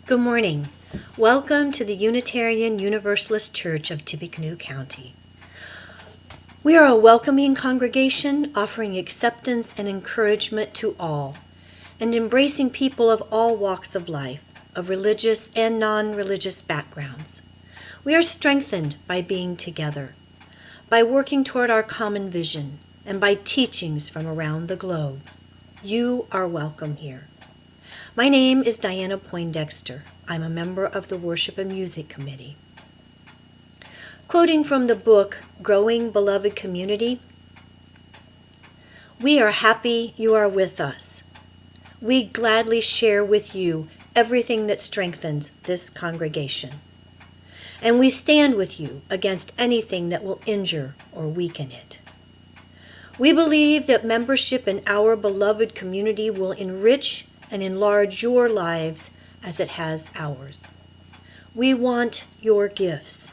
Good morning. Welcome to the Unitarian Universalist Church of Tippecanoe County. We are a welcoming congregation offering acceptance and encouragement to all, and embracing people of all walks of life, of religious and non-religious backgrounds. We are strengthened by being together, by working toward our common vision, and by teachings from around the globe. You are welcome here. My name is Diana Poindexter. I'm a member of the Worship and Music Committee. Quoting from the book, Growing Beloved Community, "We are happy you are with us. We gladly share with you everything that strengthens this congregation. And we stand with you against anything that will injure or weaken it. We believe that membership in our beloved community will enrich and enlarge your lives as it has ours. We want your gifts.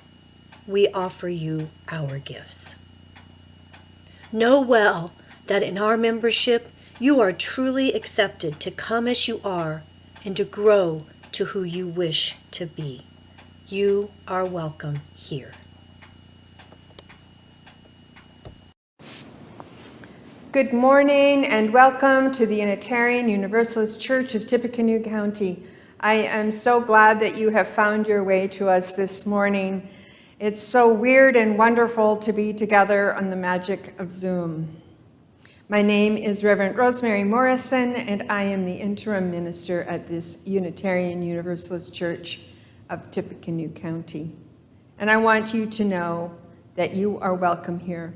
We offer you our gifts. Know well that in our membership, you are truly accepted to come as you are and to grow to who you wish to be. You are welcome here." Good morning and welcome to the Unitarian Universalist Church of Tippecanoe County. I am so glad that you have found your way to us this morning. It's so weird and wonderful to be together on the magic of Zoom. My name is Reverend Rosemary Morrison, and I am the interim minister at this Unitarian Universalist Church of Tippecanoe County. And I want you to know that you are welcome here.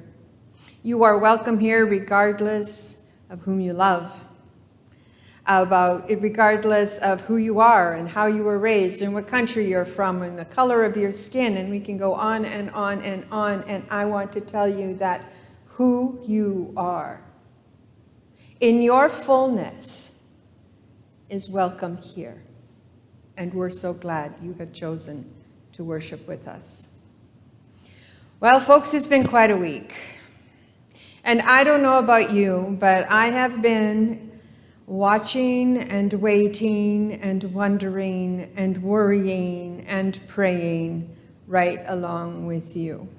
You are welcome here regardless of whom you love, regardless of who you are and how you were raised and what country you're from and the color of your skin, and we can go on and on and on. And I want to tell you that who you are in your fullness is welcome here. And we're so glad you have chosen to worship with us. Well, folks, it's been quite a week. And I don't know about you, but I have been watching and waiting and wondering and worrying and praying right along with you.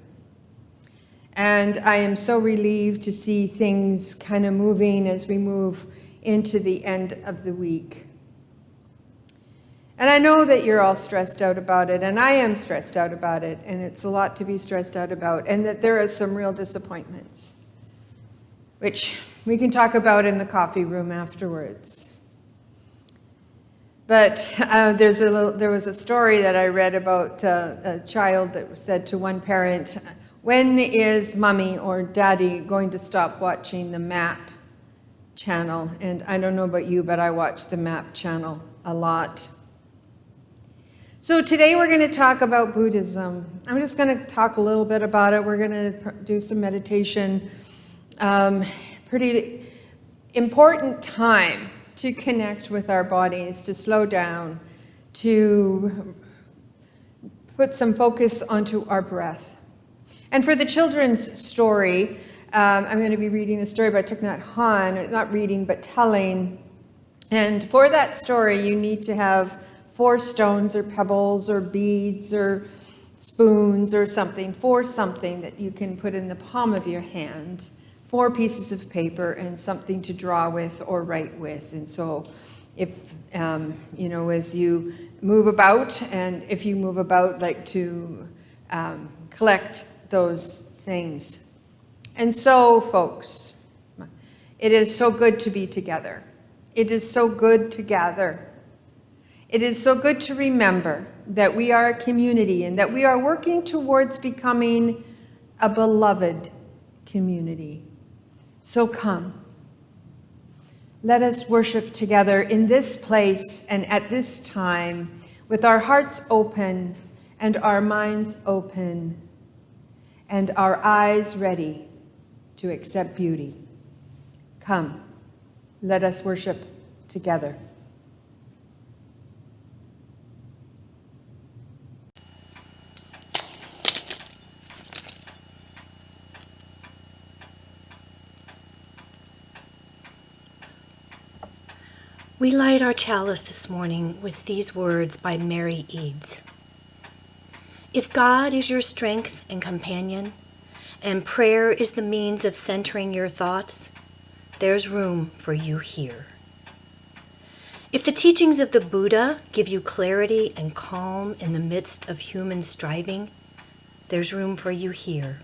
And I am so relieved to see things kind of moving as we move into the end of the week. And I know that you're all stressed out about it, and I am stressed out about it, and it's a lot to be stressed out about, and that there are some real disappointments, which we can talk about in the coffee room afterwards. But there was a story that I read about a child that said to one parent, "When is mommy or daddy going to stop watching the MAP channel?" And I don't know about you, but I watch the MAP channel a lot. So today we're going to talk about Buddhism. I'm just going to talk a little bit about it. We're going to do some meditation. Pretty important time to connect with our bodies, to slow down, to put some focus onto our breath. And for the children's story, I'm going to be reading a story by Thich Nhat Hanh, not reading, but telling. And for that story, you need to have 4 stones or pebbles or beads or spoons or something, something that you can put in the palm of your hand, 4 pieces of paper, and something to draw with or write with. And so if, as you move about, and if you move about, like to collect those things. And so, folks, it is so good to be together. It is so good to gather. It is so good to remember that we are a community and that we are working towards becoming a beloved community. So come, let us worship together in this place and at this time with our hearts open and our minds open and our eyes ready to accept beauty. Come, let us worship together. We light our chalice this morning with these words by Mary Eads. If God is your strength and companion, and prayer is the means of centering your thoughts, there's room for you here. If the teachings of the Buddha give you clarity and calm in the midst of human striving, there's room for you here.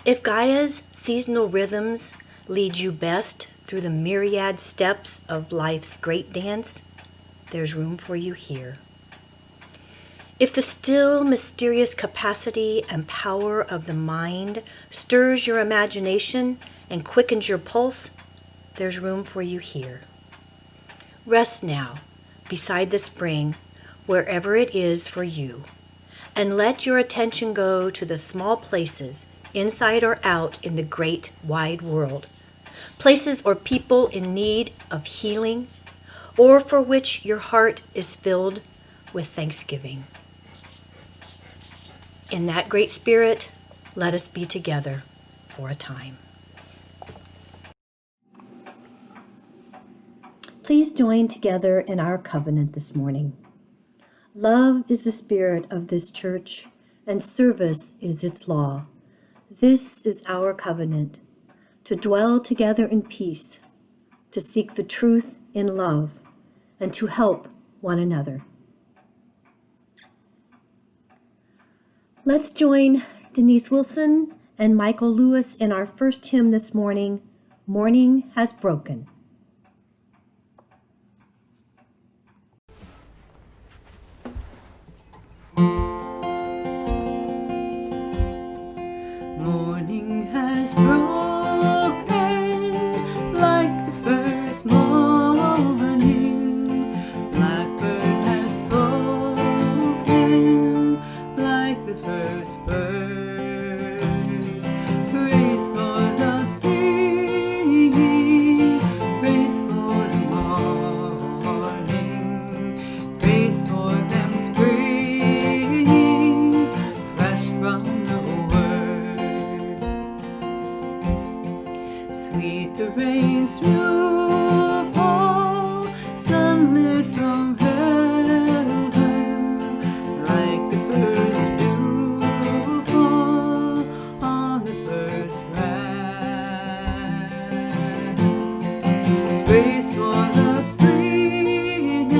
If Gaia's seasonal rhythms lead you best through the myriad steps of life's great dance, there's room for you here. If the still, mysterious capacity and power of the mind stirs your imagination and quickens your pulse, there's room for you here. Rest now beside the spring, wherever it is for you, and let your attention go to the small places, inside or out in the great wide world, places or people in need of healing, or for which your heart is filled with thanksgiving. In that great spirit, let us be together for a time. Please join together in our covenant this morning. Love is the spirit of this church, and service is its law. This is our covenant, to dwell together in peace, to seek the truth in love, and to help one another. Let's join Denise Wilson and Michael Lewis in our first hymn this morning, Morning Has Broken. Morning has broken like the first morning. Blackbird has spoken like the first bird. Praise for the singing, praise for the morning, praise for them springing fresh from the sweet the rain's new fall, sunlit from heaven, like the first dew fall on the first grass. Praise for the sweetness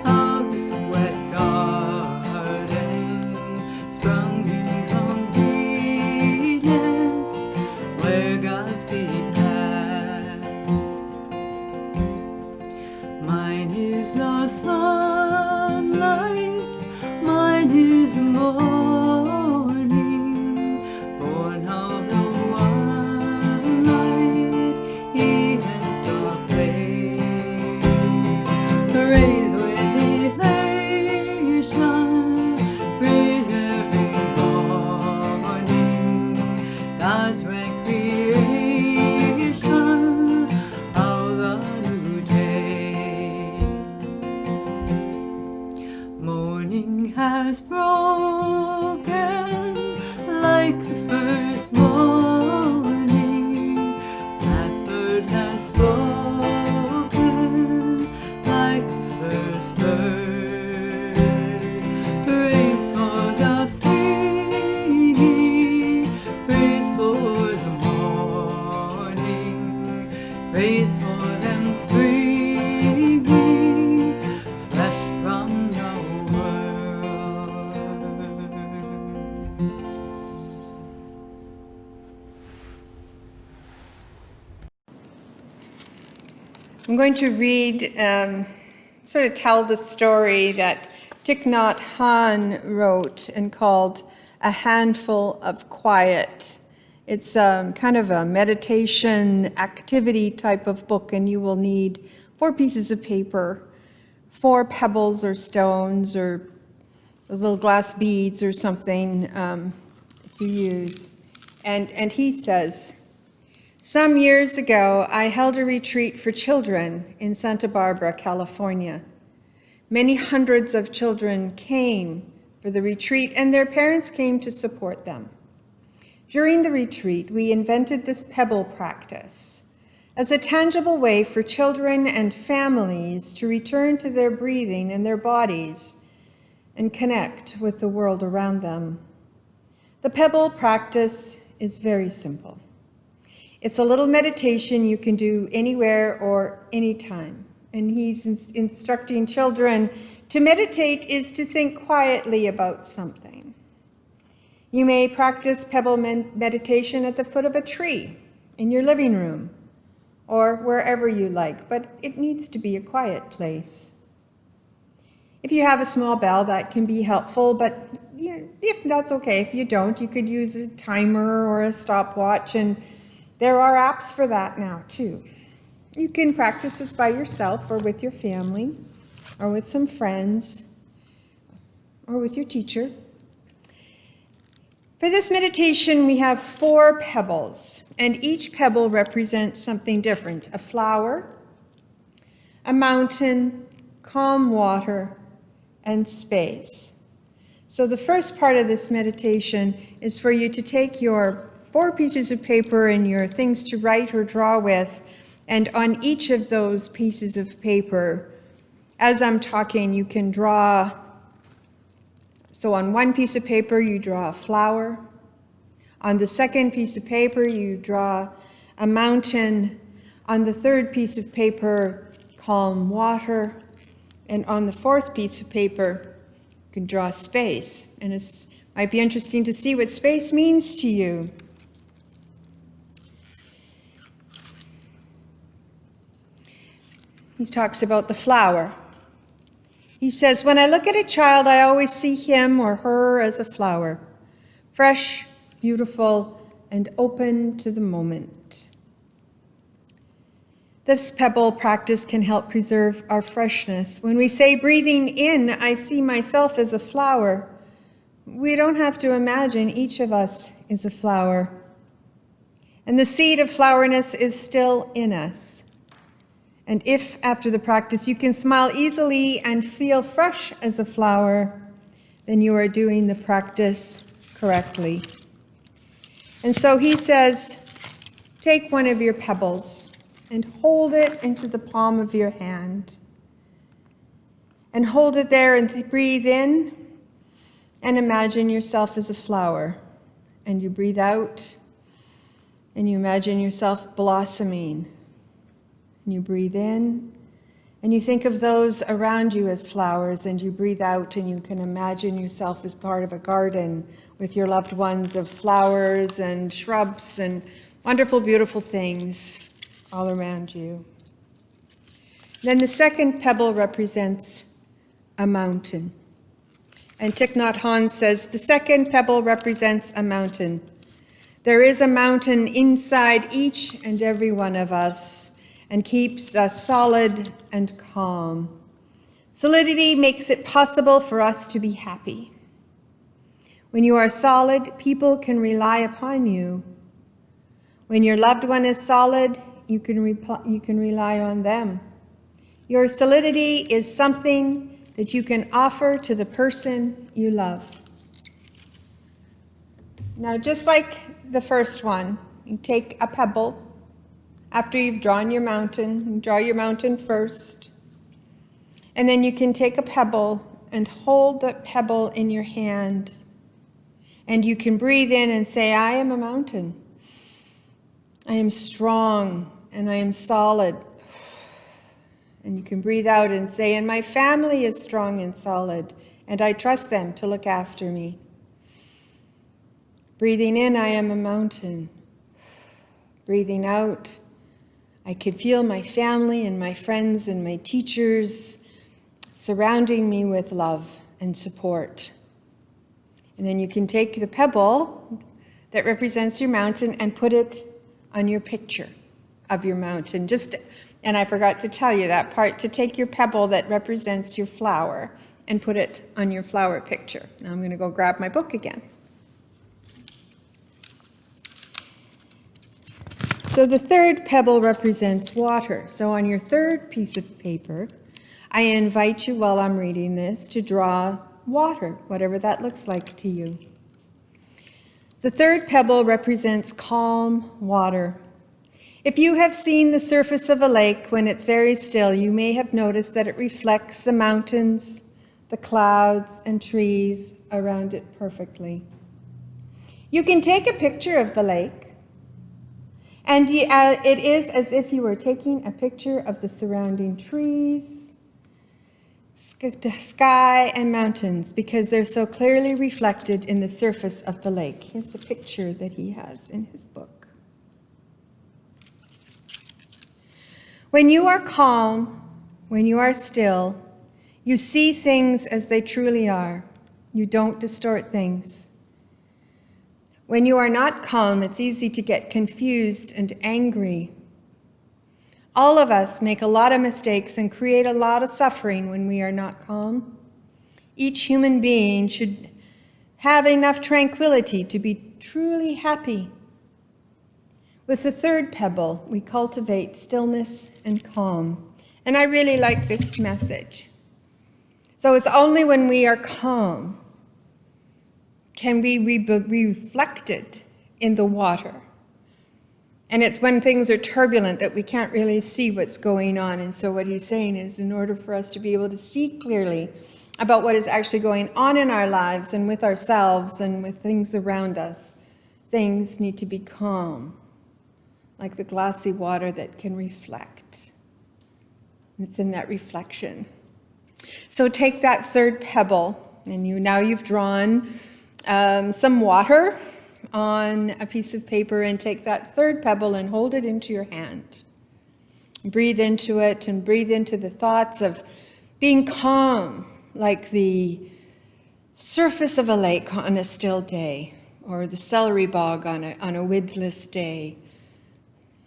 of this wet garden, sprung in completeness, where God's feet pass. Mine is the sunlight, mine is the morning, born of the one light, even so plain. Praise with elation, praise every morning, God's recreation of the new day. Morning has broken like the first morning. Blackbird has spoken like the first bird. Praise for the singing, praise for the morning, praise for them springing fresh from the world. I'm going to read, sort of tell the story that Thich Nhat Hanh wrote and called A Handful of Quiet. It's kind of a meditation activity type of book, and you will need 4 pieces of paper, 4 pebbles or stones or those little glass beads or something to use. And he says, some years ago, I held a retreat for children in Santa Barbara, California. Many hundreds of children came for the retreat, and their parents came to support them. During the retreat, we invented this pebble practice. as a tangible way for children and families to return to their breathing and their bodies and connect with the world around them. The pebble practice is very simple. It's a little meditation you can do anywhere or anytime. And he's instructing children to meditate is to think quietly about something. You may practice pebble meditation at the foot of a tree, in your living room, or wherever you like, but it needs to be a quiet place. If you have a small bell, that can be helpful, but if that's okay. If you don't, you could use a timer or a stopwatch, and there are apps for that now too. You can practice this by yourself or with your family or with some friends or with your teacher. For this meditation, we have 4 pebbles, and each pebble represents something different: a flower, a mountain, calm water, and space. So the first part of this meditation is for you to take your 4 pieces of paper and your things to write or draw with, and on each of those pieces of paper, as I'm talking, you can draw. So on one piece of paper, you draw a flower. On the second piece of paper, you draw a mountain. On the third piece of paper, calm water. And on the 4th piece of paper, you can draw space. And it might be interesting to see what space means to you. He talks about the flower. He says, "When I look at a child, I always see him or her as a flower, fresh, beautiful, and open to the moment." This pebble practice can help preserve our freshness. When we say breathing in, "I see myself as a flower," we don't have to imagine each of us is a flower. And the seed of flowerness is still in us. And if, after the practice, you can smile easily and feel fresh as a flower, then you are doing the practice correctly. And so he says, take one of your pebbles and hold it into the palm of your hand. And hold it there and breathe in and imagine yourself as a flower. And you breathe out and you imagine yourself blossoming. And you breathe in, and you think of those around you as flowers, and you breathe out, and you can imagine yourself as part of a garden with your loved ones of flowers and shrubs and wonderful, beautiful things all around you. Then the second pebble represents a mountain. And Thich Nhat Hanh says, the second pebble represents a mountain. There is a mountain inside each and every one of us, and keeps us solid and calm. Solidity makes it possible for us to be happy. When you are solid, people can rely upon you. When your loved one is solid, you can rely on them. Your solidity is something that you can offer to the person you love. Now, just like the first one, you take a pebble. After you've drawn your mountain, you draw your mountain first. And then you can take a pebble and hold the pebble in your hand. And you can breathe in and say, I am a mountain. I am strong and I am solid. And you can breathe out and say, and my family is strong and solid, and I trust them to look after me. Breathing in, I am a mountain. Breathing out, I can feel my family and my friends and my teachers surrounding me with love and support. And then you can take the pebble that represents your mountain and put it on your picture of your mountain. And I forgot to tell you that part, to take your pebble that represents your flower and put it on your flower picture. Now I'm going to go grab my book again. So the third pebble represents water. So on your third piece of paper, I invite you while I'm reading this to draw water, whatever that looks like to you. The third pebble represents calm water. If you have seen the surface of a lake when it's very still, you may have noticed that it reflects the mountains, the clouds, and trees around it perfectly. You can take a picture of the lake, and it is as if you were taking a picture of the surrounding trees, sky, and mountains, because they're so clearly reflected in the surface of the lake. Here's the picture that he has in his book. When you are calm, when you are still, you see things as they truly are. You don't distort things. When you are not calm, it's easy to get confused and angry. All of us make a lot of mistakes and create a lot of suffering when we are not calm. Each human being should have enough tranquility to be truly happy. With the third pebble, we cultivate stillness and calm. And I really like this message. So it's only when we are calm can we be reflected in the water. And it's when things are turbulent that we can't really see what's going on. And so what he's saying is, in order for us to be able to see clearly about what is actually going on in our lives and with ourselves and with things around us, things need to be calm, like the glassy water that can reflect. And it's in that reflection. So take that third pebble, and now you've drawn some water on a piece of paper, and take that third pebble and hold it into your hand. Breathe into it and breathe into the thoughts of being calm, like the surface of a lake on a still day, or the celery bog on a windless day.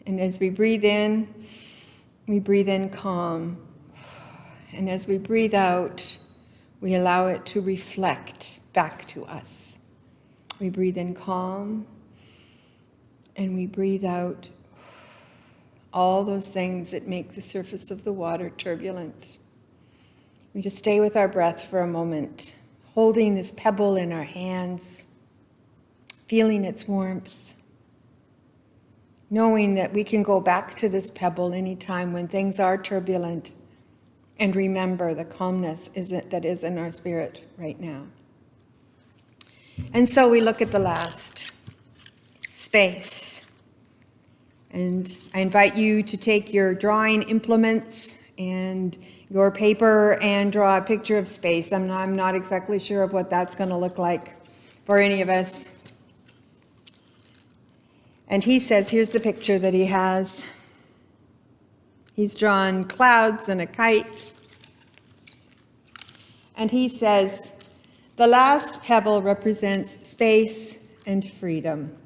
And as we breathe in calm. And as we breathe out, we allow it to reflect back to us. We breathe in calm, and we breathe out all those things that make the surface of the water turbulent. We just stay with our breath for a moment, holding this pebble in our hands, feeling its warmth, knowing that we can go back to this pebble anytime when things are turbulent, and remember the calmness that is in our spirit right now. And so we look at the last, space. And I invite you to take your drawing implements and your paper and draw a picture of space. I'm not exactly sure of what that's going to look like for any of us. And he says, here's the picture that he has. He's drawn clouds and a kite. And he says, the last pebble represents space and freedom.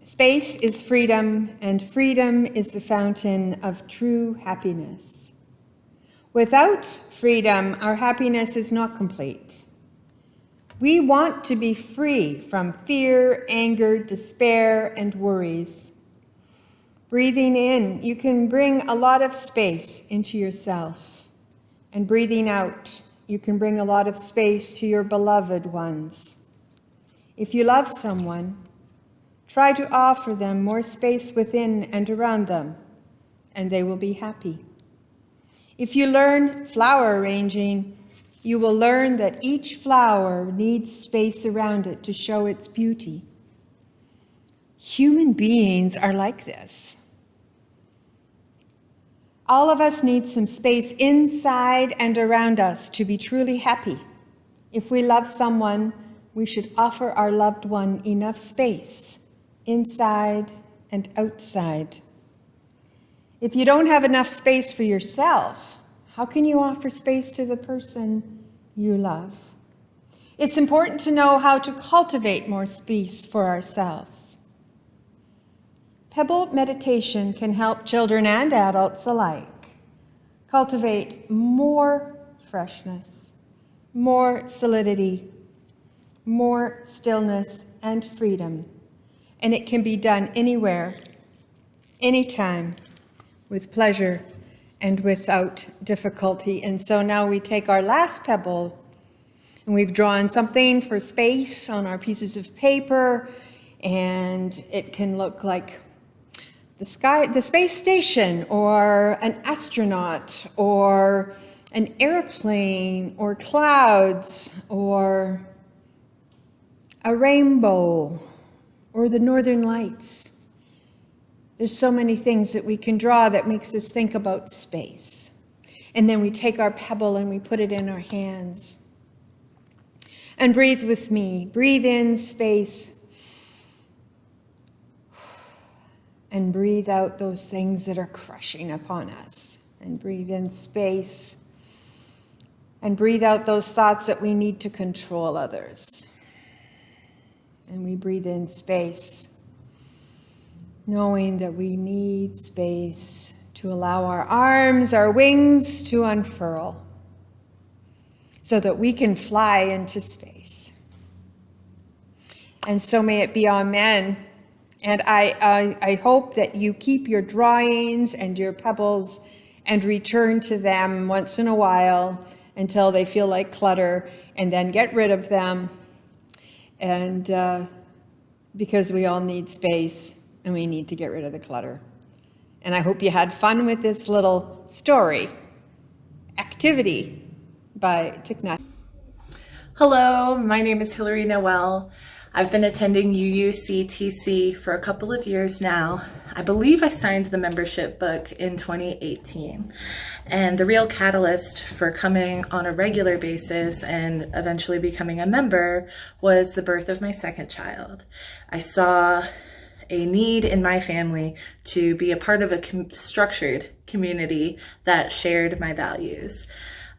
Space is freedom, and freedom is the fountain of true happiness. Without freedom, our happiness is not complete. We want to be free from fear, anger, despair, and worries. Breathing in, you can bring a lot of space into yourself. And breathing out, you can bring a lot of space to your beloved ones. If you love someone, try to offer them more space within and around them, and they will be happy. If you learn flower arranging, you will learn that each flower needs space around it to show its beauty. Human beings are like this. All of us need some space inside and around us to be truly happy. If we love someone, we should offer our loved one enough space, inside and outside. If you don't have enough space for yourself, how can you offer space to the person you love? It's important to know how to cultivate more space for ourselves. Pebble meditation can help children and adults alike cultivate more freshness, more solidity, more stillness and freedom. And it can be done anywhere, anytime, with pleasure and without difficulty. And so now we take our last pebble, and we've drawn something for space on our pieces of paper, and it can look like the space station, or an astronaut, or an airplane, or clouds, or a rainbow, or the northern lights. There's so many things that we can draw that makes us think about space. And then we take our pebble and we put it in our hands. And breathe with me. Breathe in space. And breathe out those things that are crushing upon us. And breathe in space. And breathe out those thoughts that we need to control others. And we breathe in space, knowing that we need space to allow our arms, our wings to unfurl so that we can fly into space. And so may it be, amen. And I hope that you keep your drawings and your pebbles and return to them once in a while until they feel like clutter, and then get rid of them. And because we all need space and we need to get rid of the clutter. And I hope you had fun with this little story, activity by Thich Nhat. Hello, my name is Hillary Noel. I've been attending UUCTC for a couple of years now. I believe I signed the membership book in 2018. And the real catalyst for coming on a regular basis and eventually becoming a member was the birth of my second child. I saw a need in my family to be a part of a structured community that shared my values.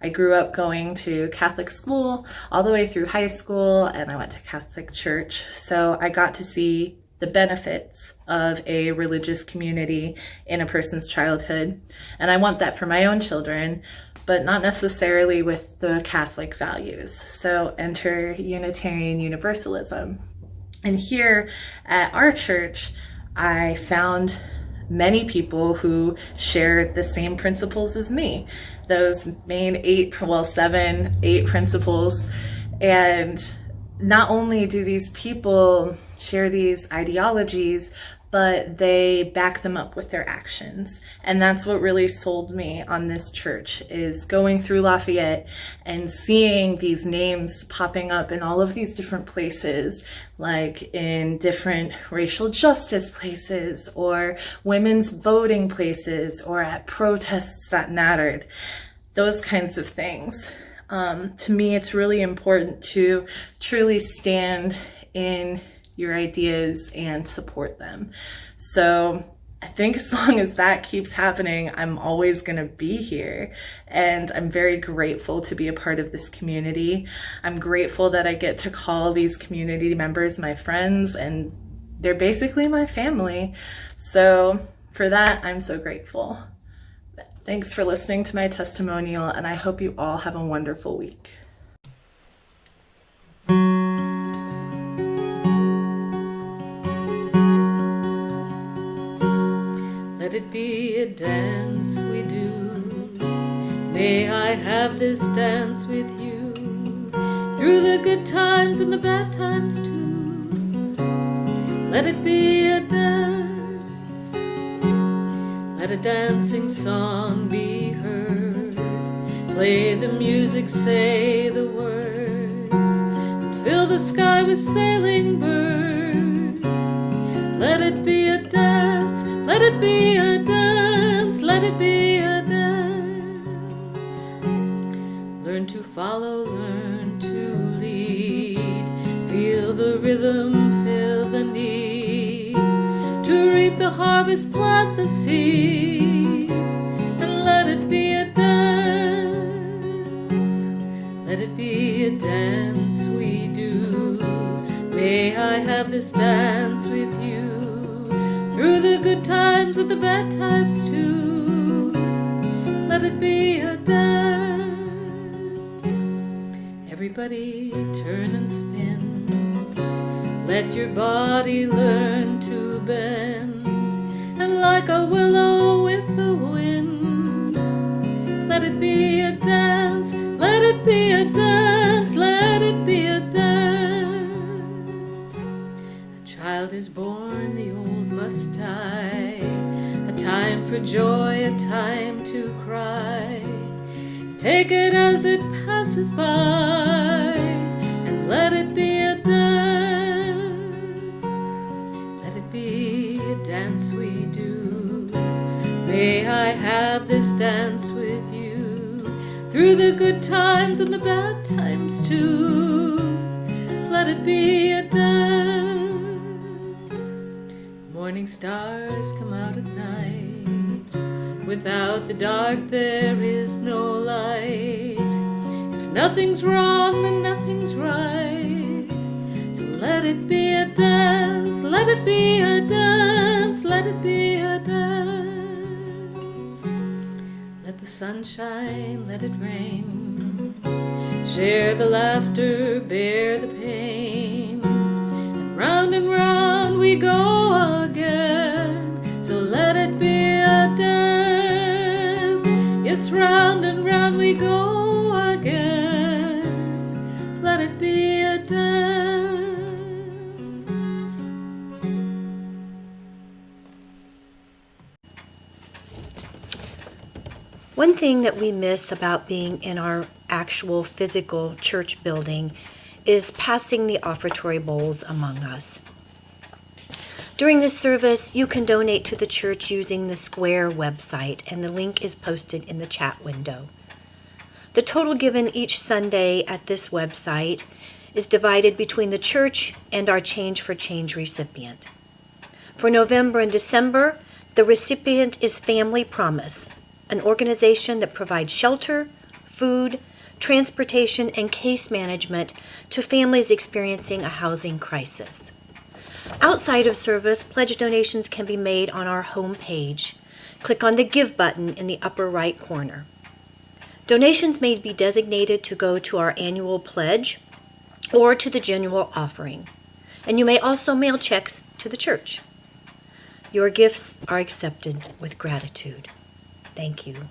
I grew up going to Catholic school all the way through high school, and I went to Catholic church. So I got to see the benefits of a religious community in a person's childhood. And I want that for my own children, but not necessarily with the Catholic values. So enter Unitarian Universalism. And here at our church, I found many people who share the same principles as me. Those main 7, 8 principles. And not only do these people share these ideologies, but they back them up with their actions. And that's what really sold me on this church, is going through Lafayette and seeing these names popping up in all of these different places, like in different racial justice places or women's voting places or at protests that mattered, those kinds of things. To me, it's really important to truly stand in your ideas and support them. So I think as long as that keeps happening, I'm always going to be here. And I'm very grateful to be a part of this community. I'm grateful that I get to call these community members my friends, and they're basically my family. So for that, I'm so grateful. Thanks for listening to my testimonial, and I hope you all have a wonderful week. Let it be a dance we do. May I have this dance with you through the good times and the bad times too. Let it be a dance. Let a dancing song be heard. Play the music, say the words, and fill the sky with sailing birds. Let it be a dance. Let it be a dance, let it be a dance. Learn to follow, learn to lead. Feel the rhythm, feel the need. To reap the harvest, plant the seed. And let it be a dance. Let it be a dance we do. May I have this dance with you through the good times and the bad times too. Let it be a dance. Everybody turn and spin. Let your body learn to bend. And like a willow with the wind, let it be a dance. Let it be a dance. Let it be a dance. A child is born, the old must die. time for joy, a time to cry. Take it as it passes by, and let it be a dance. Let it be a dance we do. May I have this dance with you, through the good times and the bad times too. Let it be a dance. Morning stars come out at night. Without the dark there is no light. If nothing's wrong, then nothing's right. So let it be a dance, let it be a dance, let it be a dance. Let the sun shine, let it rain. Share the laughter, bear the pain. And round we go again. So let it be a dance. Yes, round and round we go again. Let it be a dance. One thing that we miss about being in our actual physical church building is passing the offertory bowls among us. During this service, you can donate to the church using the Square website, and the link is posted in the chat window. The total given each Sunday at this website is divided between the church and our Change for Change recipient. For November and December, the recipient is Family Promise, an organization that provides shelter, food, transportation, and case management to families experiencing a housing crisis. Outside of service, pledge donations can be made on our home page. Click on the Give button in the upper right corner. Donations may be designated to go to our annual pledge or to the general offering, and you may also mail checks to the church. Your gifts are accepted with gratitude. Thank you.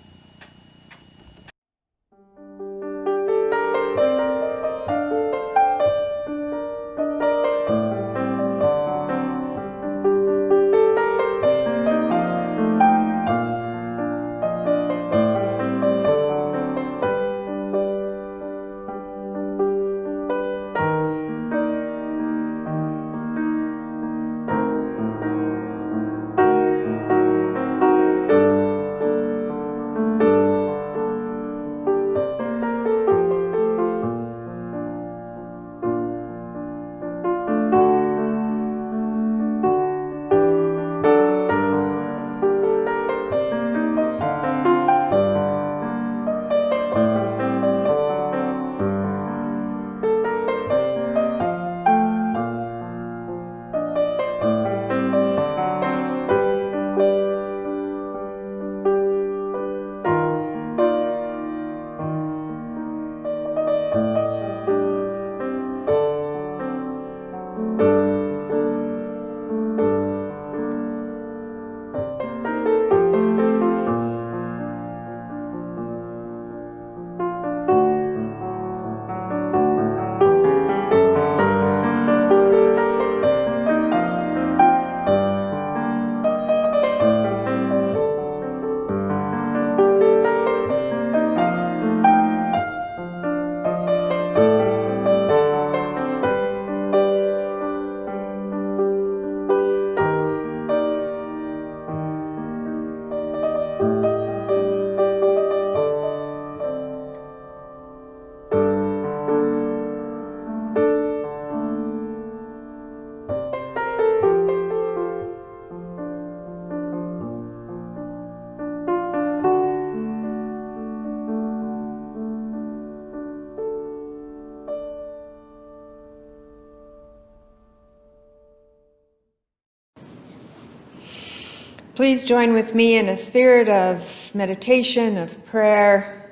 Please join with me in a spirit of meditation, of prayer.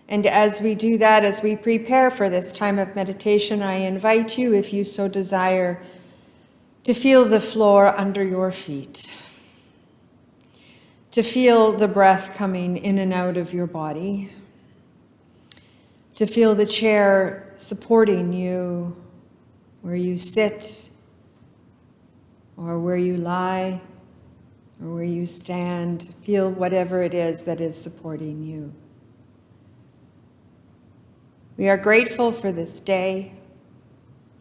And as we do that, as we prepare for this time of meditation, I invite you, if you so desire, to feel the floor under your feet, to feel the breath coming in and out of your body, to feel the chair supporting you where you sit or where you lie. or where you stand, feel whatever it is that is supporting you. We are grateful for this day,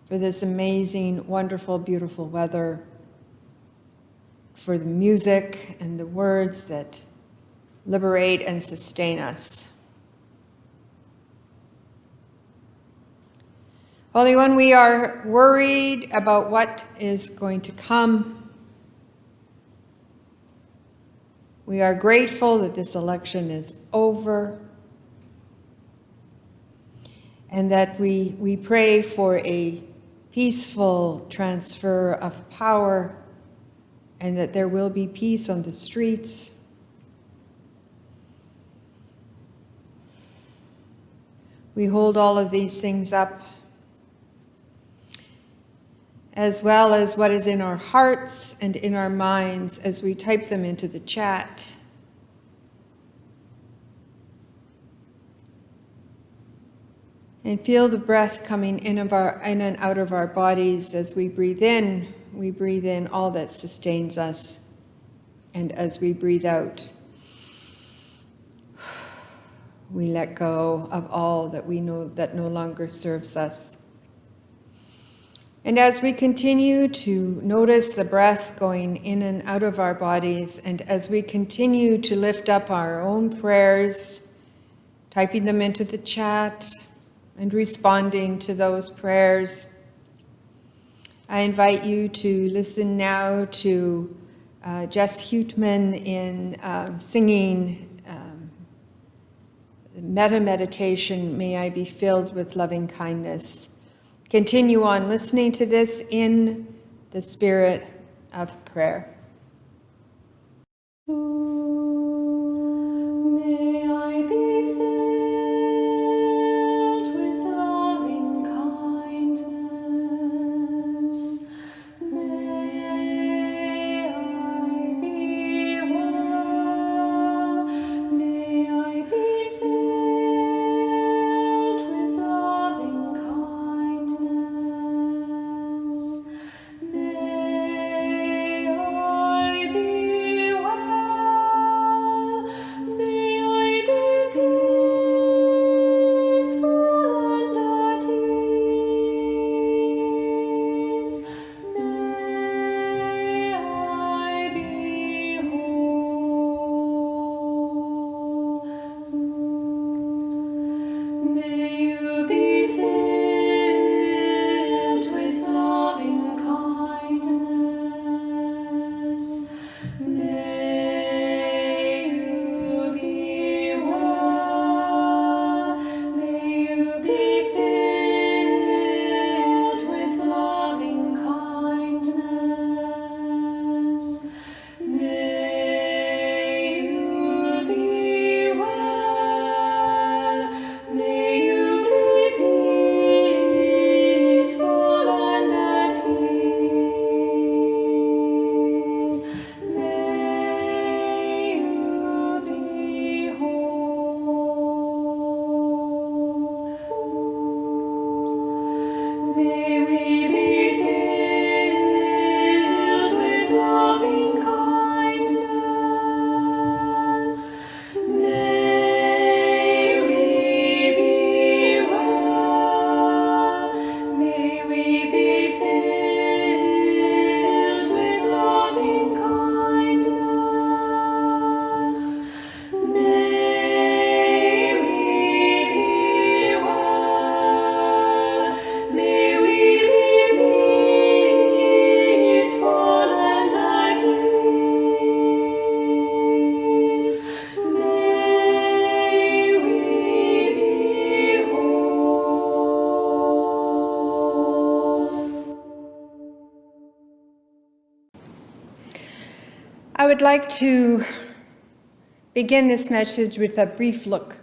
for this amazing, wonderful, beautiful weather, for the music and the words that liberate and sustain us. Holy One, we are worried about what is going to come. We are grateful that this election is over, and that we pray for a peaceful transfer of power, and that there will be peace on the streets. We hold all of these things up, as well as what is in our hearts and in our minds as we type them into the chat. And feel the breath coming in and out of our bodies. As we breathe in all that sustains us. And as we breathe out, we let go of all that we know that no longer serves us. And as we continue to notice the breath going in and out of our bodies, and as we continue to lift up our own prayers, typing them into the chat, and responding to those prayers, I invite you to listen now to Jess Huteman in singing Metta Meditation, May I Be Filled with Loving Kindness. Continue on listening to this in the spirit of prayer. May I be filled with loving kindness. May I be well. May I be filled with loving kindness. May I be well. May I be peaceful and at ease. May I be whole. May you be filled with loving kindness. May you be well. May you be filled with loving kindness. May you be well. May you be peaceful and at ease. May you be whole. May we be filled with loving kindness. May we be well. May we be filled with loving kindness. May we be well. May we be peaceful and at ease. May we be whole. I would like to begin this message with a brief look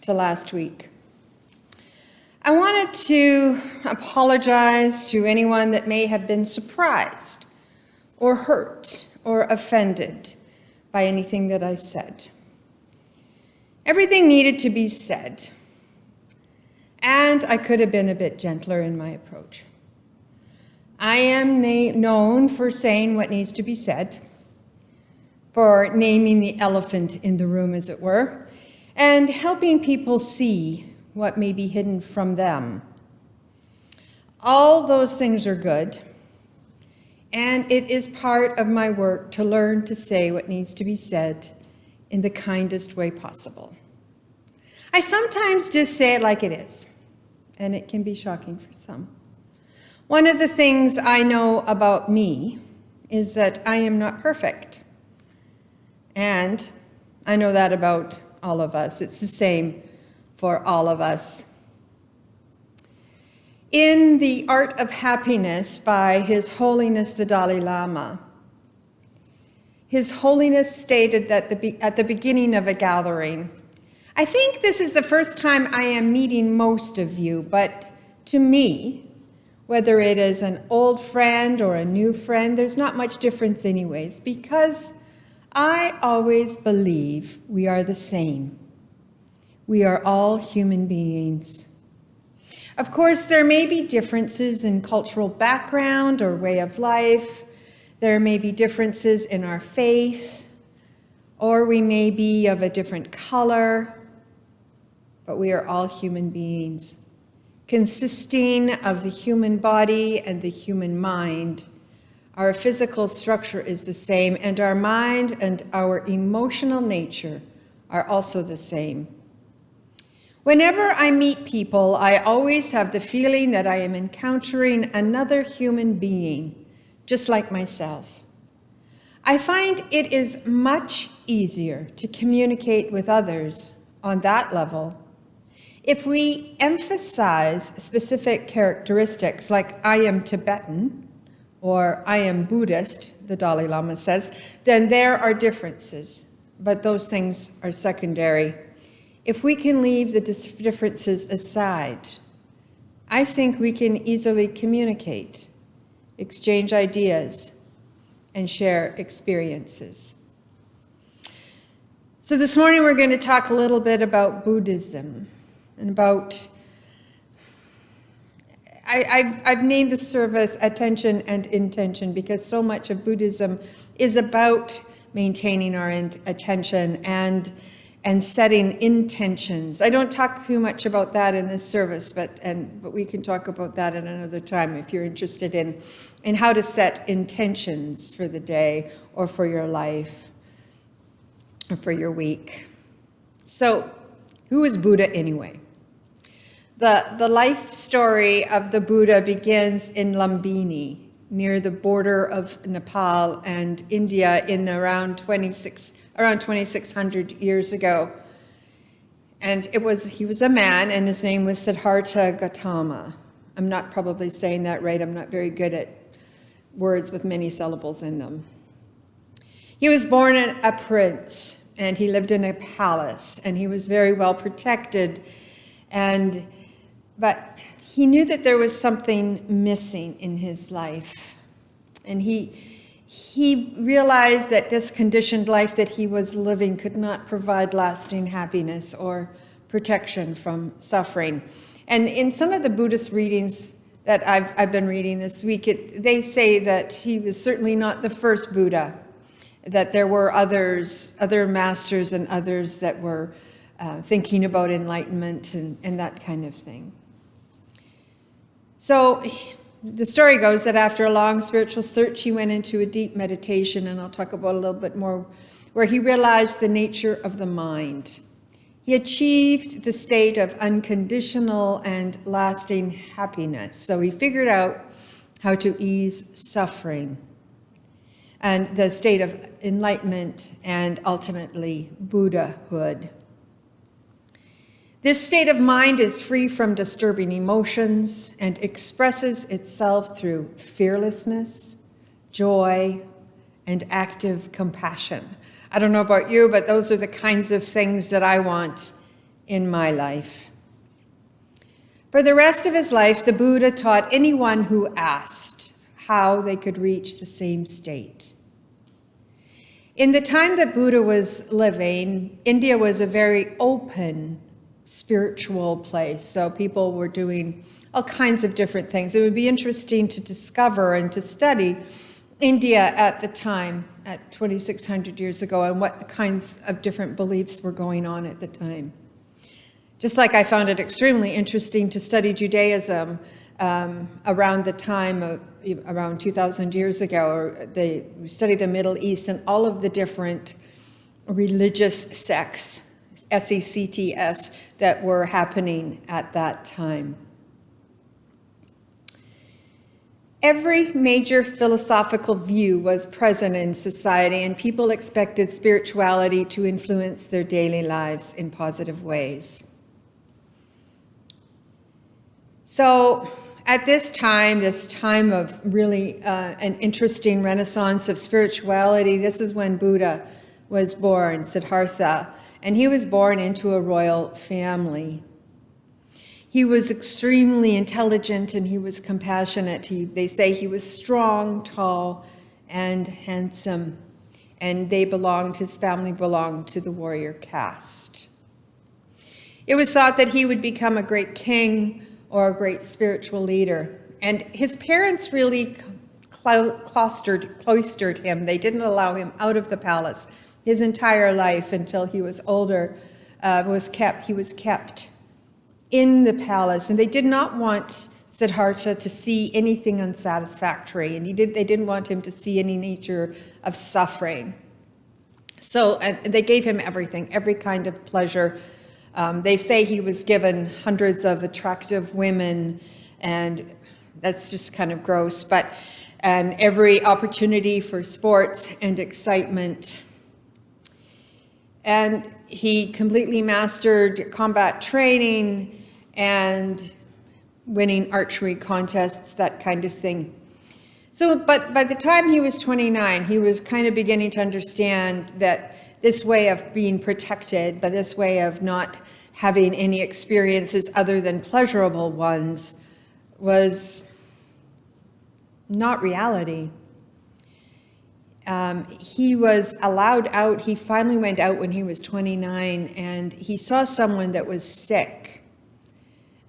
to last week. I wanted to apologize to anyone that may have been surprised or hurt or offended by anything that I said. Everything needed to be said, and I could have been a bit gentler in my approach. I am known for saying what needs to be said, for naming the elephant in the room, as it were, and helping people see what may be hidden from them. All those things are good, and it is part of my work to learn to say what needs to be said in the kindest way possible. I sometimes just say it like it is, and it can be shocking for some. One of the things I know about me is that I am not perfect. And I know that about all of us. It's the same for all of us. In The Art of Happiness by His Holiness the Dalai Lama, His Holiness stated that at the beginning of a gathering, I think this is the first time I am meeting most of you, but to me, whether it is an old friend or a new friend, there's not much difference anyways, because I always believe we are the same. We are all human beings. Of course, there may be differences in cultural background or way of life. There may be differences in our faith, or we may be of a different color, but we are all human beings, consisting of the human body and the human mind. Our physical structure is the same, and our mind and our emotional nature are also the same. Whenever I meet people, I always have the feeling that I am encountering another human being, just like myself. I find it is much easier to communicate with others on that level if we emphasize specific characteristics, like I am Tibetan or I am Buddhist, the Dalai Lama says, then there are differences, but those things are secondary. If we can leave the differences aside, I think we can easily communicate, exchange ideas, and share experiences. So this morning we're going to talk a little bit about Buddhism and about, I've named the service Attention and Intention because so much of Buddhism is about maintaining our attention and setting intentions. I don't talk too much about that in this service, but we can talk about that at another time if you're interested in how to set intentions for the day or for your life or for your week. So, who is Buddha anyway? The life story of the Buddha begins in Lumbini, near the border of Nepal and India in around 2600 years ago. And he was a man, and his name was Siddhartha Gautama. I'm not probably saying that right. I'm not very good at words with many syllables in them. He was born a prince, and he lived in a palace, and he was very well protected. But he knew that there was something missing in his life. And he realized that this conditioned life that he was living could not provide lasting happiness or protection from suffering. And in some of the Buddhist readings that I've been reading this week, they say that he was certainly not the first Buddha, that there were other masters and others that were thinking about enlightenment and that kind of thing. So the story goes that after a long spiritual search, he went into a deep meditation, and I'll talk about a little bit more, where he realized the nature of the mind. He achieved the state of unconditional and lasting happiness. So he figured out how to ease suffering and the state of enlightenment and ultimately Buddhahood. This state of mind is free from disturbing emotions and expresses itself through fearlessness, joy, and active compassion. I don't know about you, but those are the kinds of things that I want in my life. For the rest of his life, the Buddha taught anyone who asked how they could reach the same state. In the time that Buddha was living, India was a very open spiritual place, so people were doing all kinds of different things. It would be interesting to discover and to study India at the time at 2,600 years ago and what kinds of different beliefs were going on at the time. Just like I found it extremely interesting to study Judaism around the time of around 2,000 years ago, or they studied the Middle East and all of the different religious sects, sects, that were happening at that time. Every major philosophical view was present in society, and people expected spirituality to influence their daily lives in positive ways. So at this time of really an interesting renaissance of spirituality, this is when Buddha was born, Siddhartha, and he was born into a royal family. He was extremely intelligent and he was compassionate. They say he was strong, tall, and handsome, and his family belonged to the warrior caste. It was thought that he would become a great king or a great spiritual leader. And his parents really cloistered him. They didn't allow him out of the palace. His entire life until he was older he was kept in the palace. And they did not want Siddhartha to see anything unsatisfactory. And they didn't want him to see any nature of suffering. So they gave him everything, every kind of pleasure. They say he was given hundreds of attractive women, and that's just kind of gross, and every opportunity for sports and excitement. And he completely mastered combat training and winning archery contests, that kind of thing. So, but by the time he was 29, he was kind of beginning to understand that this way of being protected, but this way of not having any experiences other than pleasurable ones, was not reality. He was allowed out. He finally went out when he was 29, and he saw someone that was sick.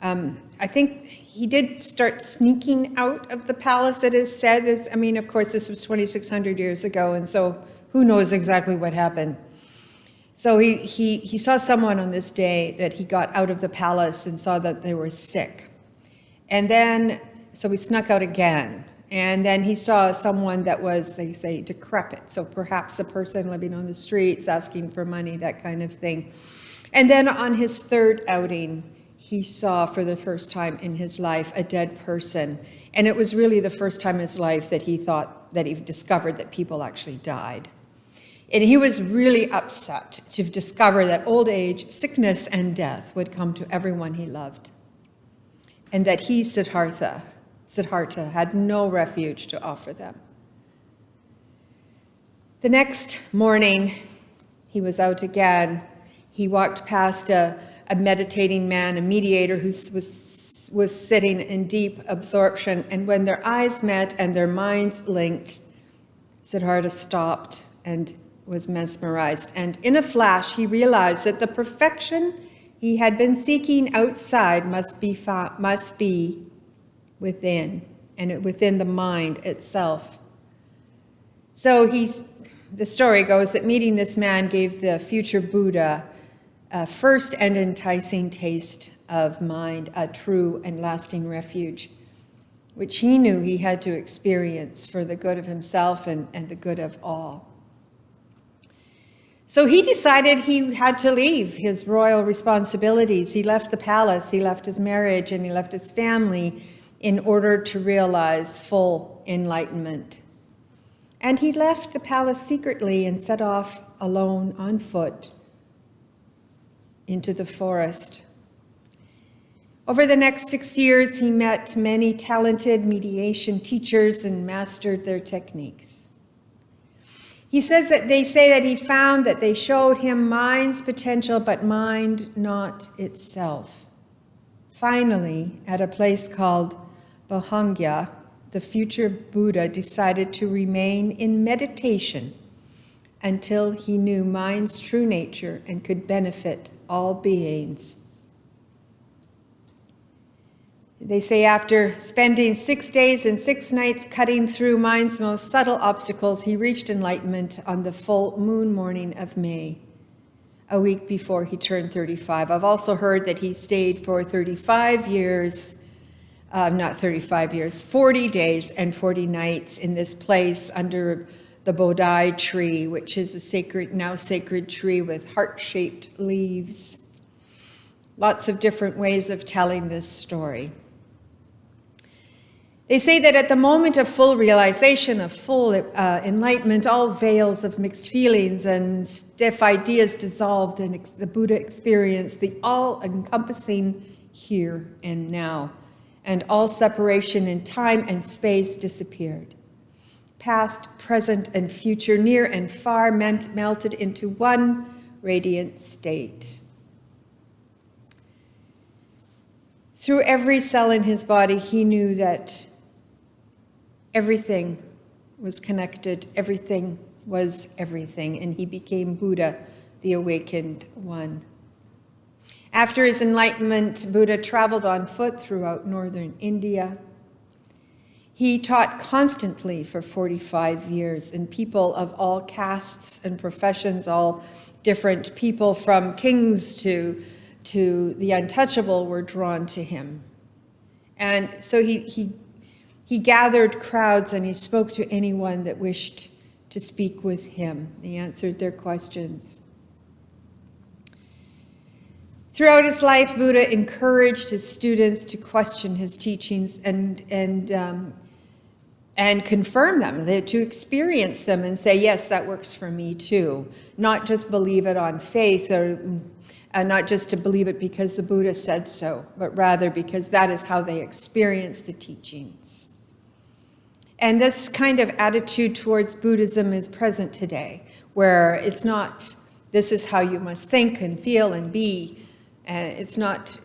I think he did start sneaking out of the palace, it is said. Of course, this was 2,600 years ago, and so who knows exactly what happened. So he saw someone on this day that he got out of the palace and saw that they were sick. And then, so he snuck out again. And then he saw someone that was, they say, decrepit. So perhaps a person living on the streets, asking for money, that kind of thing. And then on his third outing, he saw for the first time in his life a dead person. And it was really the first time in his life that he discovered that people actually died. And he was really upset to discover that old age, sickness, and death would come to everyone he loved. And that he, Siddhartha, had no refuge to offer them. The next morning, he was out again. He walked past a meditating man, a mediator who was sitting in deep absorption. And when their eyes met and their minds linked, Siddhartha stopped and was mesmerized. And in a flash, he realized that the perfection he had been seeking outside must be within, and within the mind itself. So the story goes that meeting this man gave the future Buddha a first and enticing taste of mind, a true and lasting refuge, which he knew he had to experience for the good of himself and the good of all. So he decided he had to leave his royal responsibilities. He left the palace, he left his marriage, and he left his family in order to realize full enlightenment. And he left the palace secretly and set off alone on foot into the forest. Over the next 6 years, he met many talented mediation teachers and mastered their techniques. He says that they say that he found that they showed him mind's potential, but mind not itself. Finally, at a place called Bhangya, the future Buddha decided to remain in meditation until he knew mind's true nature and could benefit all beings. They say after spending 6 days and 6 nights cutting through mind's most subtle obstacles, he reached enlightenment on the full moon morning of May, a week before he turned 35. I've also heard that he stayed for 35 years, 40 days and 40 nights in this place under the Bodhi tree, which is a now sacred tree with heart-shaped leaves. Lots of different ways of telling this story. They say that at the moment of full realization, of full enlightenment, all veils of mixed feelings and stiff ideas dissolved, and the Buddha experienced the all-encompassing here and now, and all separation in time and space disappeared. Past, present, and future, near and far, melted into one radiant state. Through every cell in his body, he knew that everything was connected, everything was everything, and he became Buddha, the awakened one. After his enlightenment, Buddha traveled on foot throughout northern India. He taught constantly for 45 years, and people of all castes and professions, all different people from kings to the untouchable were drawn to him. And so he gathered crowds and he spoke to anyone that wished to speak with him. He answered their questions. Throughout his life, Buddha encouraged his students to question his teachings and confirm them, to experience them and say, yes, that works for me too. Not just believe it on faith, or not just to believe it because the Buddha said so, but rather because that is how they experience the teachings. And this kind of attitude towards Buddhism is present today, where it's not, this is how you must think and feel and be. It's not,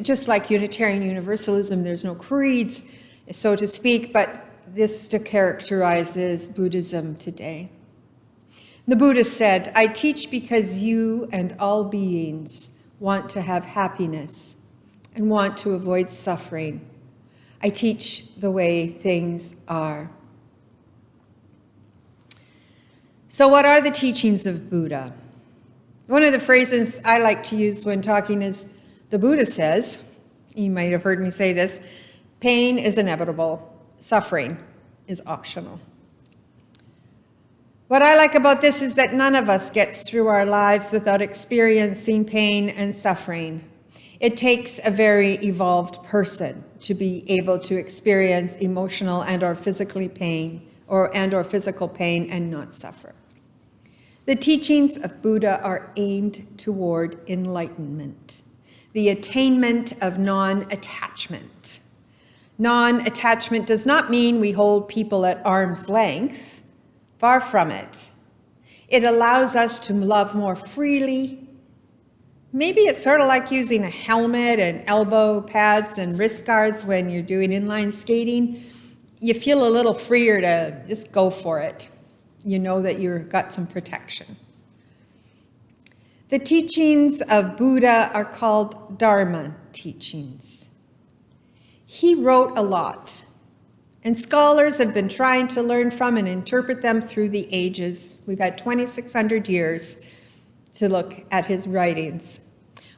just like Unitarian Universalism, there's no creeds, so to speak, but this characterizes Buddhism today. The Buddha said, I teach because you and all beings want to have happiness and want to avoid suffering. I teach the way things are. So what are the teachings of Buddha? One of the phrases I like to use when talking is, the Buddha says, you might have heard me say this, pain is inevitable, suffering is optional. What I like about this is that none of us gets through our lives without experiencing pain and suffering. It takes a very evolved person to be able to experience emotional and/or physical pain and not suffer. The teachings of Buddha are aimed toward enlightenment, the attainment of non-attachment. Non-attachment does not mean we hold people at arm's length. Far from it. It allows us to love more freely. Maybe it's sort of like using a helmet and elbow pads and wrist guards when you're doing inline skating. You feel a little freer to just go for it. You know that you've got some protection. The teachings of Buddha are called Dharma teachings. He wrote a lot, and scholars have been trying to learn from and interpret them through the ages. We've had 2,600 years to look at his writings.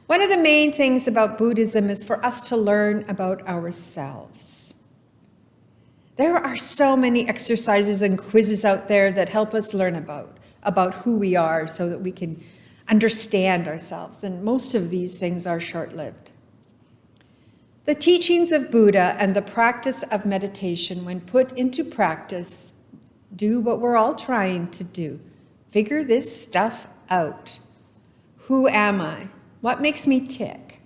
One of the main things about Buddhism is for us to learn about ourselves. There are so many exercises and quizzes out there that help us learn about who we are so that we can understand ourselves, and most of these things are short-lived. The teachings of Buddha and the practice of meditation, when put into practice, do what we're all trying to do. Figure this stuff out. Who am I? What makes me tick?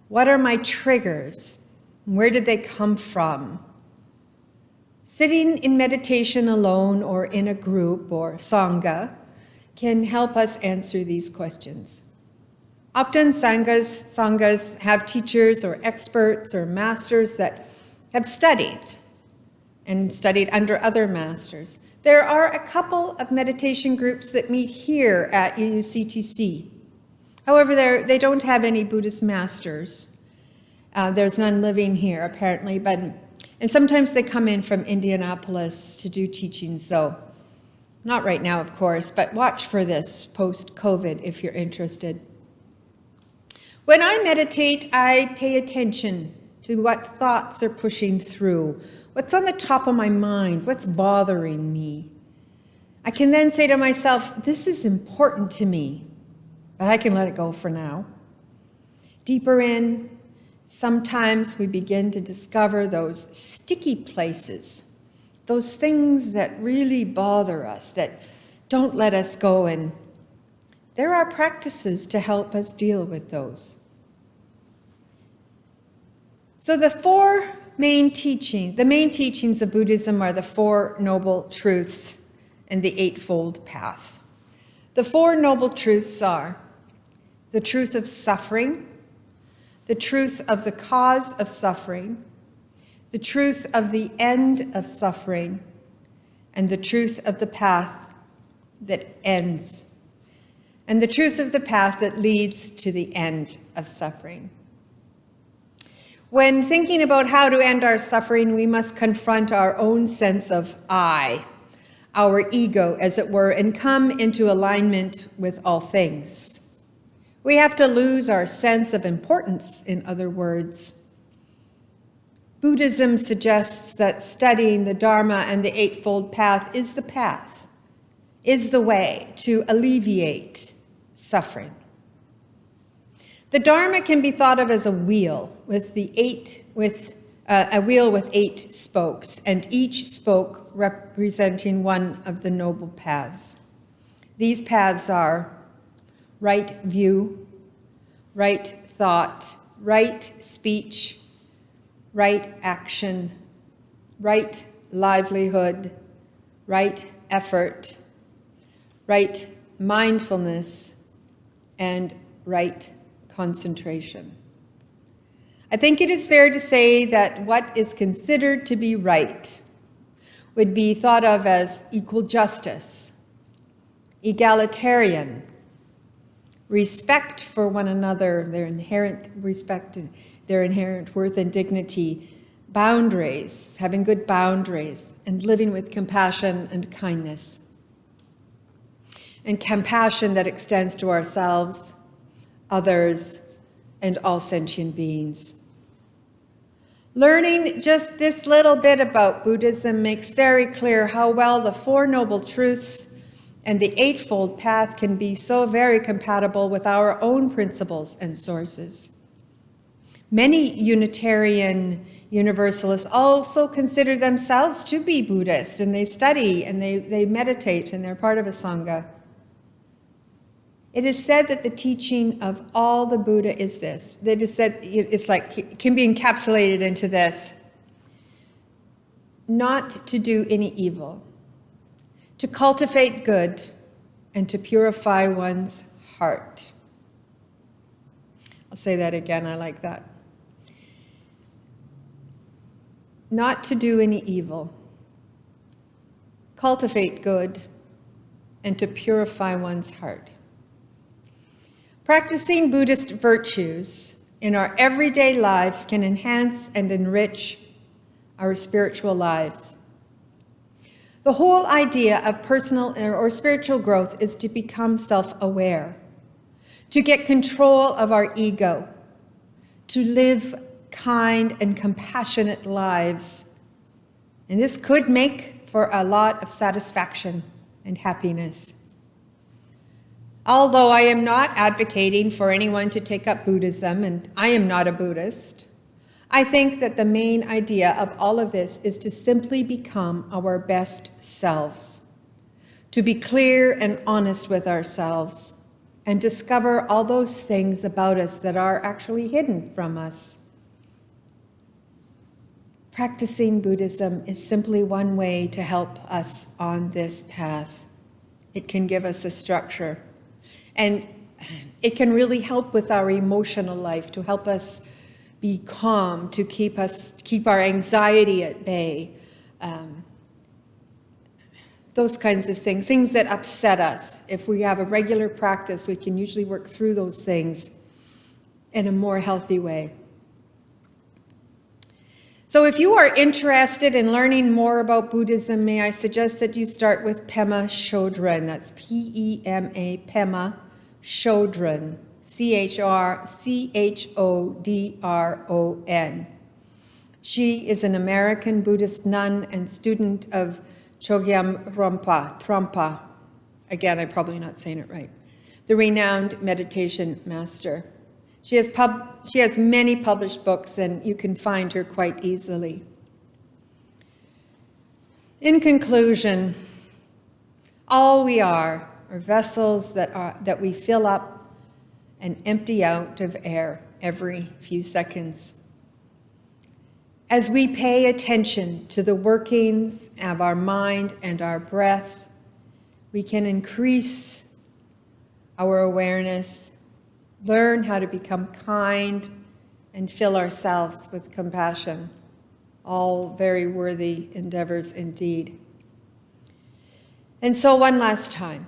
What are my triggers? Where did they come from? Sitting in meditation alone or in a group or sangha can help us answer these questions. Often sanghas have teachers or experts or masters that have studied under other masters. There are a couple of meditation groups that meet here at UUCTC. However, they don't have any Buddhist masters. There's none living here, apparently, and sometimes they come in from Indianapolis to do teaching, so not right now, of course, but watch for this post-COVID if you're interested. When I meditate, I pay attention to what thoughts are pushing through, what's on the top of my mind, what's bothering me. I can then say to myself, this is important to me, but I can let it go for now. Deeper in, sometimes we begin to discover those sticky places, those things that really bother us, that don't let us go, and there are practices to help us deal with those. So the main teachings of Buddhism are the Four Noble Truths and the Eightfold Path. The Four Noble Truths are the truth of suffering, the truth of the cause of suffering, the truth of the end of suffering, and the truth of the path that ends, and the truth of the path that leads to the end of suffering. When thinking about how to end our suffering, we must confront our own sense of I, our ego, as it were, and come into alignment with all things. We have to lose our sense of importance, in other words. Buddhism suggests that studying the Dharma and the Eightfold Path is the way to alleviate suffering. The Dharma can be thought of as a wheel with a wheel with 8 spokes, and each spoke representing one of the noble paths. These paths are right view, right thought, right speech, right action, right livelihood, right effort, right mindfulness, and right concentration. I think it is fair to say that what is considered to be right would be thought of as equal justice, egalitarian, respect for one another, their inherent respect, their inherent worth and dignity, boundaries, having good boundaries, and living with compassion and kindness. And compassion that extends to ourselves, others, and all sentient beings. Learning just this little bit about Buddhism makes very clear how well the Four Noble Truths and the Eightfold Path can be so very compatible with our own principles and sources. Many Unitarian Universalists also consider themselves to be Buddhist, and they study and they meditate, and they're part of a Sangha. It is said that the teaching of all the Buddha is this. It is said, it can be encapsulated into this: not to do any evil, to cultivate good, and to purify one's heart. I'll say that again, I like that. Not to do any evil, cultivate good, and to purify one's heart. Practicing Buddhist virtues in our everyday lives can enhance and enrich our spiritual lives. The whole idea of personal or spiritual growth is to become self-aware, to get control of our ego, to live kind and compassionate lives. And this could make for a lot of satisfaction and happiness. Although I am not advocating for anyone to take up Buddhism, and I am not a Buddhist, I think that the main idea of all of this is to simply become our best selves, to be clear and honest with ourselves, and discover all those things about us that are actually hidden from us. Practicing Buddhism is simply one way to help us on this path. It can give us a structure. And it can really help with our emotional life, to help us be calm, to keep our anxiety at bay, those kinds of things that upset us. If we have a regular practice, we can usually work through those things in a more healthy way. So if you are interested in learning more about Buddhism, may I suggest that you start with Pema Chodron. That's P-E-M-A, Pema Chodron, C-H-R-C-H-O-D-R-O-N. She is an American Buddhist nun and student of Chogyam Trungpa. Again, I'm probably not saying it right. The renowned meditation master. She has many published books, and you can find her quite easily. In conclusion, all we are vessels that we fill up and empty out of air every few seconds. As we pay attention to the workings of our mind and our breath, we can increase our awareness, learn how to become kind, and fill ourselves with compassion. All very worthy endeavors indeed. And so one last time,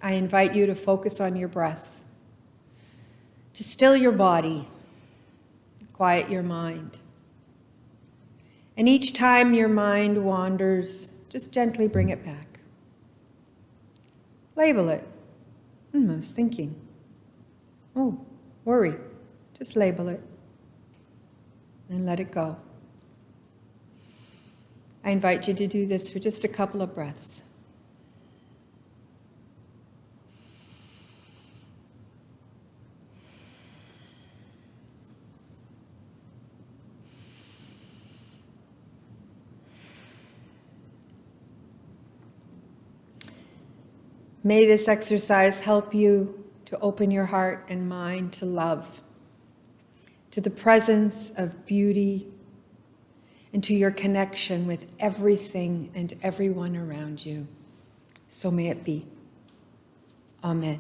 I invite you to focus on your breath, to still your body, quiet your mind. And each time your mind wanders, just gently bring it back. Label it. I was thinking. Oh, worry. Just label it. And let it go. I invite you to do this for just a couple of breaths. May this exercise help you to open your heart and mind to love, to the presence of beauty, and to your connection with everything and everyone around you. So may it be. Amen.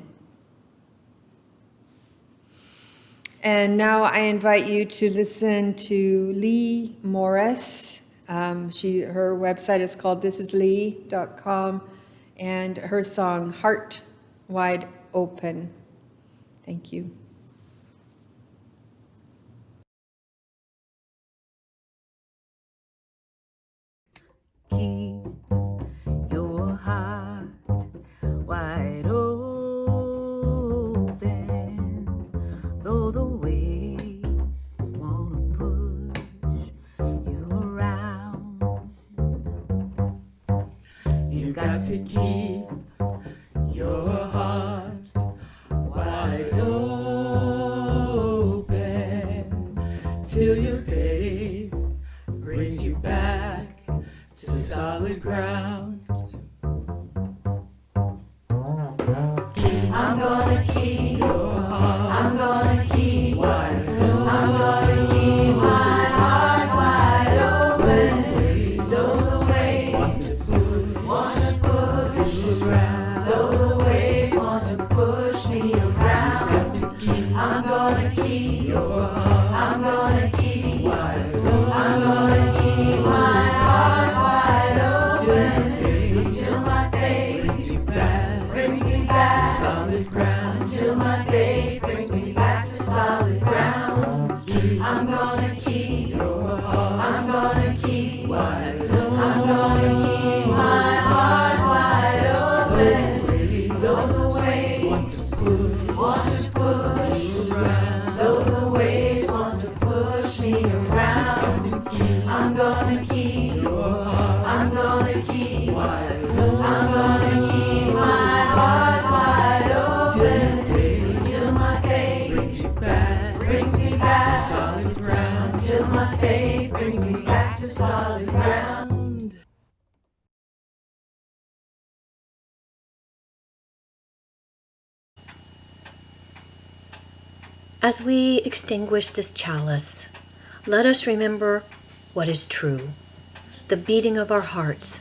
And now I invite you to listen to Lee Morris. Her website is called thisislee.com. And her song, Heart Wide Open. Thank you. Keep your heart wide open, though the waves wanna push you around. You've got to keep your heart wide open till your faith brings you back to solid ground. I'm gonna keep your heart. I'm gonna keep wide open. I'm gonna keep my heart wide open. Though the waves want to push you around. Though the waves want to push me around. I'm gonna keep your heart. I'm gonna keep wide open. I'm gonna keep my heart wide open until my faith brings me back to solid ground. Until my faith brings me back to solid ground. I'm gonna keep your heart. I'm gonna keep wide open. I'm gonna keep my heart wide open. Though the waves want to push around. Though the waves want to push me around. I'm gonna keep your heart. I'm gonna keep wide open. I'm gonna keep my heart wide open till my faith brings me back to solid ground. Till my faith brings me back to solid ground. As we extinguish this chalice, let us remember what is true, the beating of our hearts,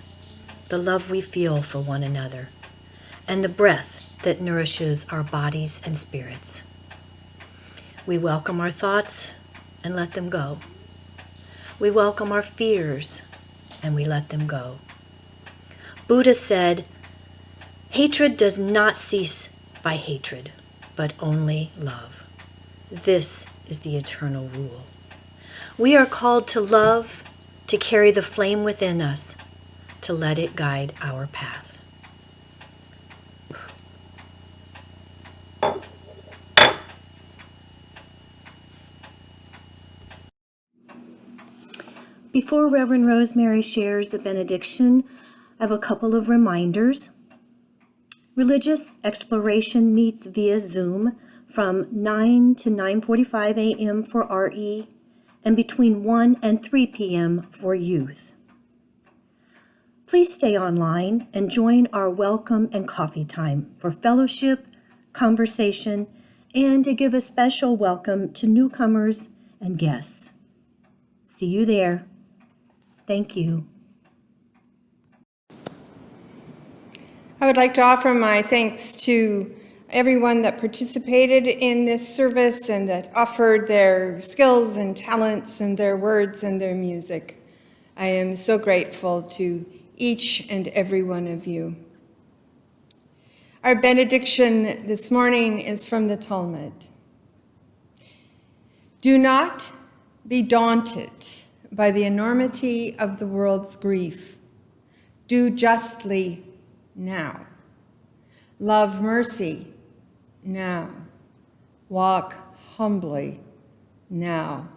the love we feel for one another, and the breath that nourishes our bodies and spirits. We welcome our thoughts and let them go. We welcome our fears and we let them go. Buddha said, "Hatred does not cease by hatred, but only love. This is the eternal rule. We are called to love, to carry the flame within us, to let it guide our path. Before Reverend Rosemary shares the benediction, I have a couple of reminders. Religious Exploration meets via Zoom from 9 to 9:45 a.m. for RE and between 1 and 3 p.m. for youth. Please stay online and join our welcome and coffee time for fellowship, conversation, and to give a special welcome to newcomers and guests. See you there. Thank you. I would like to offer my thanks to everyone that participated in this service and that offered their skills and talents and their words and their music. I am so grateful to each and every one of you. Our benediction this morning is from the Talmud. Do not be daunted by the enormity of the world's grief. Do justly now. Love mercy now. Walk humbly now.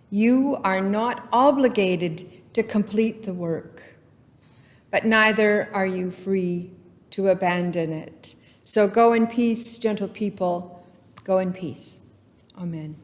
You are not obligated to complete the work, but neither are you free to abandon it. So go in peace, gentle people. Go in peace. Amen.